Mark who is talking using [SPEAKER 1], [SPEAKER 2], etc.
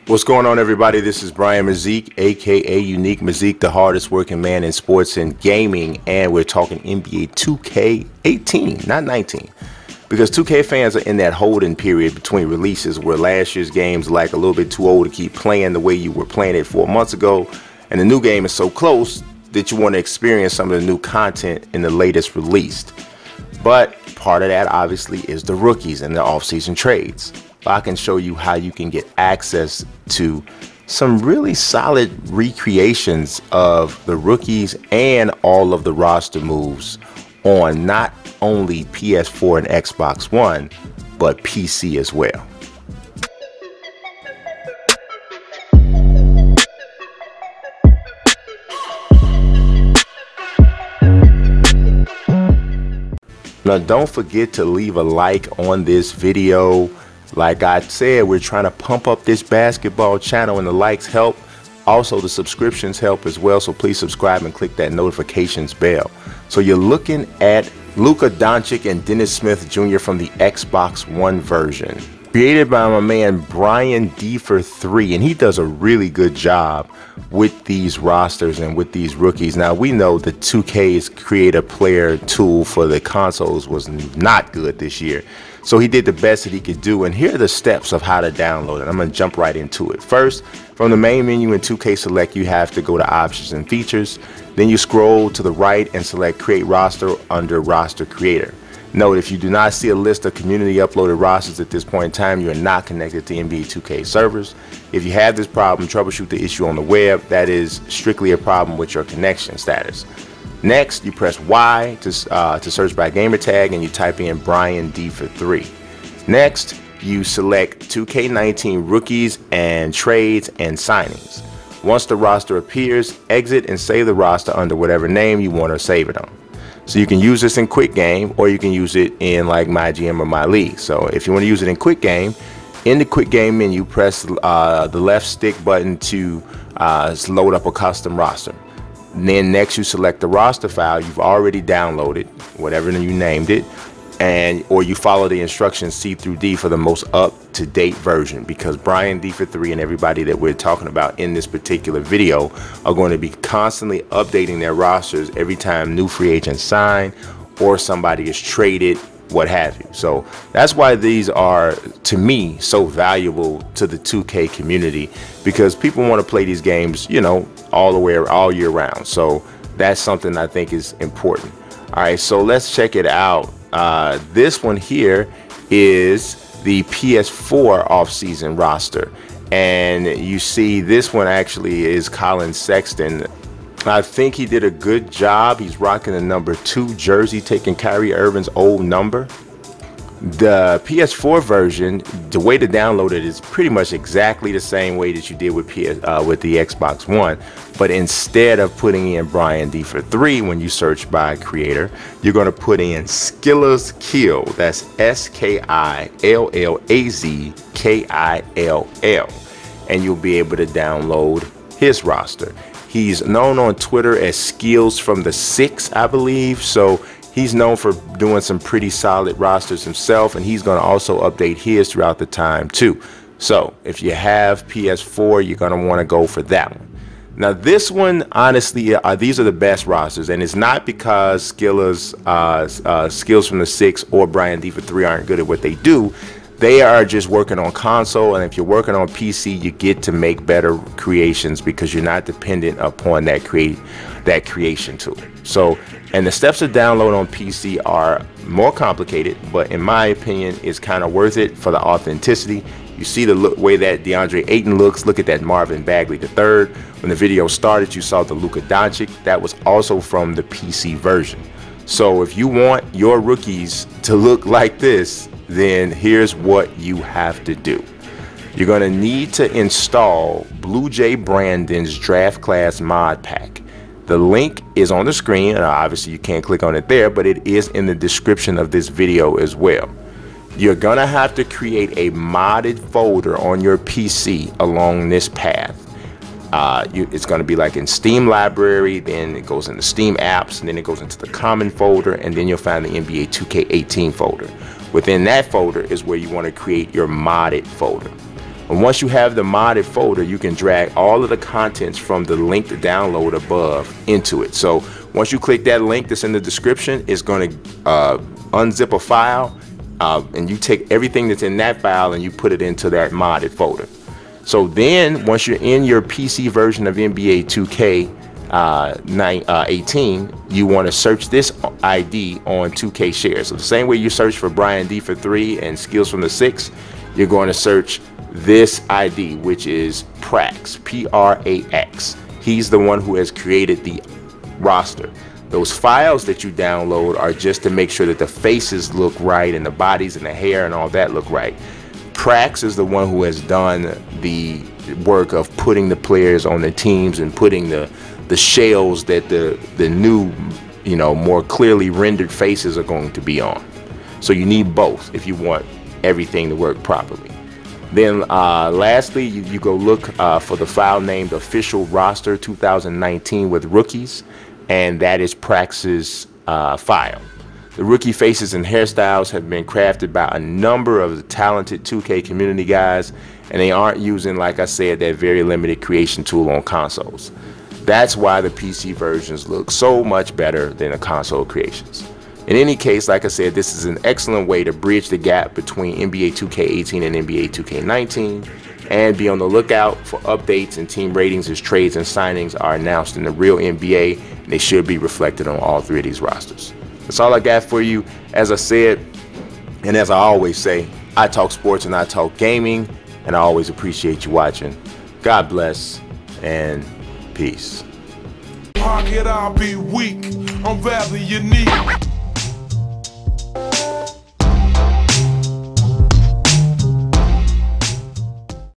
[SPEAKER 1] What's going on, everybody? This is Brian Mazik, aka Unique Mazik, the hardest working man in sports and gaming, and we're talking NBA 2K18, not 19, because 2K fans are in that holding period between releases where last year's games are like a little bit too old to keep playing the way you were playing it 4 months ago, and the new game is so close that you want to experience some of the new content in the latest released. But part of that obviously is the rookies and the off-season trades. I can show you how you can get access to some really solid recreations of the rookies and all of the roster moves on not only PS4 and Xbox One, but PC as well. Now, don't forget to leave a like on this video. Like I said, we're trying to pump up this basketball channel, and the likes help. Also, the subscriptions help as well. So please subscribe and click that notifications bell. So you're looking at Luka Doncic and Dennis Smith Jr. from the Xbox One version, created by my man Brian Ps4, and he does a really good job with these rosters and with these rookies. Now, we know the 2K's create a player tool for the consoles was not good this year. So he did the best that he could do, and here are the steps of how to download it. I'm going to jump right into it. First, from the main menu in 2K Select, you have to go to Options and Features. Then you scroll to the right and select Create Roster under Roster Creator. Note, if you do not see a list of community uploaded rosters at this point in time, you are not connected to NBA 2K servers. If you have this problem, troubleshoot the issue on the web. That is strictly a problem with your connection status. Next, you press Y to search by gamer tag, and you type in Brian Ps4. Next, you select 2K19 rookies and trades and signings. Once the roster appears, exit and save the roster under whatever name you want to save it on. So you can use this in Quick Game, or you can use it in like My GM or My League. So if you want to use it in Quick Game, in the Quick Game menu, press the left stick button to load up a custom roster. And then next, you select the roster file you've already downloaded, whatever you named it, or you follow the instructions C through D for the most up-to-date version, because Brian Ps4 and everybody that we're talking about in this particular video are going to be constantly updating their rosters every time new free agents sign or somebody is traded, what have you. So that's why these are, to me, so valuable to the 2K community, because people want to play these games, you know, all year round. So that's something I think is important. All right, so let's check it out. This one here is the Ps4 Offseason Roster, and you see this one actually is Colin Sexton. I think he did a good job. He's rocking the number 2 jersey, taking Kyrie Irving's old number. The PS4 version, the way to download it is pretty much exactly the same way that you did with the Xbox One, but instead of putting in Brian Ps4 when you search by creator, you're going to put in Skillaz Kill. That's SKILLAZKILL, and you'll be able to download his roster. He's known on Twitter as Skills from the 6, I believe. So he's known for doing some pretty solid rosters himself, and he's going to also update his throughout the time too. So if you have PS4, you're going to want to go for that one. Now this one, honestly, these are the best rosters, and it's not because Skills from the 6 or Brian Ps4 aren't good at what they do. They are just working on console, and if you're working on PC, you get to make better creations because you're not dependent upon that creation tool. So, and the steps to download on PC are more complicated, but in my opinion, it's kind of worth it for the authenticity. You see the way that DeAndre Ayton looks. Look at that Marvin Bagley III. When the video started, you saw the Luka Doncic. That was also from the PC version. So if you want your rookies to look like this, then here's what you have to do. You're going to need to install Blue Jay Brandon's Draft Class Mod Pack. The link is on the screen, and obviously you can't click on it there, but it is in the description of this video as well. You're going to have to create a modded folder on your PC along this path. It's going to be like in Steam Library, then it goes into Steam Apps, and then it goes into the Common folder, and then you'll find the NBA 2K18 folder. Within that folder is where you want to create your modded folder. And once you have the modded folder, you can drag all of the contents from the link to download above into it. So once you click that link that's in the description, it's going to unzip a file, and you take everything that's in that file and you put it into that modded folder. So then once you're in your PC version of NBA 2K18, you want to search this ID on 2K Share. So the same way you search for Brian D for 3 and Skills from the 6, you're going to search this ID, which is Prax, P-R-A-X. He's the one who has created the roster. Those files that you download are just to make sure that the faces look right and the bodies and the hair and all that look right. Prax is the one who has done the work of putting the players on the teams and putting the shells that the new, more clearly rendered faces are going to be on. So you need both if you want everything to work properly. Then lastly, you go look for the file named Official Roster 2019 with rookies, and that is Prax's file. The rookie faces and hairstyles have been crafted by a number of the talented 2K community guys, and they aren't using, like I said, that very limited creation tool on consoles. That's why the PC versions look so much better than the console creations. In any case, like I said, this is an excellent way to bridge the gap between NBA 2K18 and NBA 2K19, and be on the lookout for updates and team ratings as trades and signings are announced in the real NBA, and they should be reflected on all 3 of these rosters. That's all I got for you. As I said, and as I always say, I talk sports and I talk gaming, and I always appreciate you watching. God bless, and peace.
[SPEAKER 2] How could I be weak? I'm rather unique.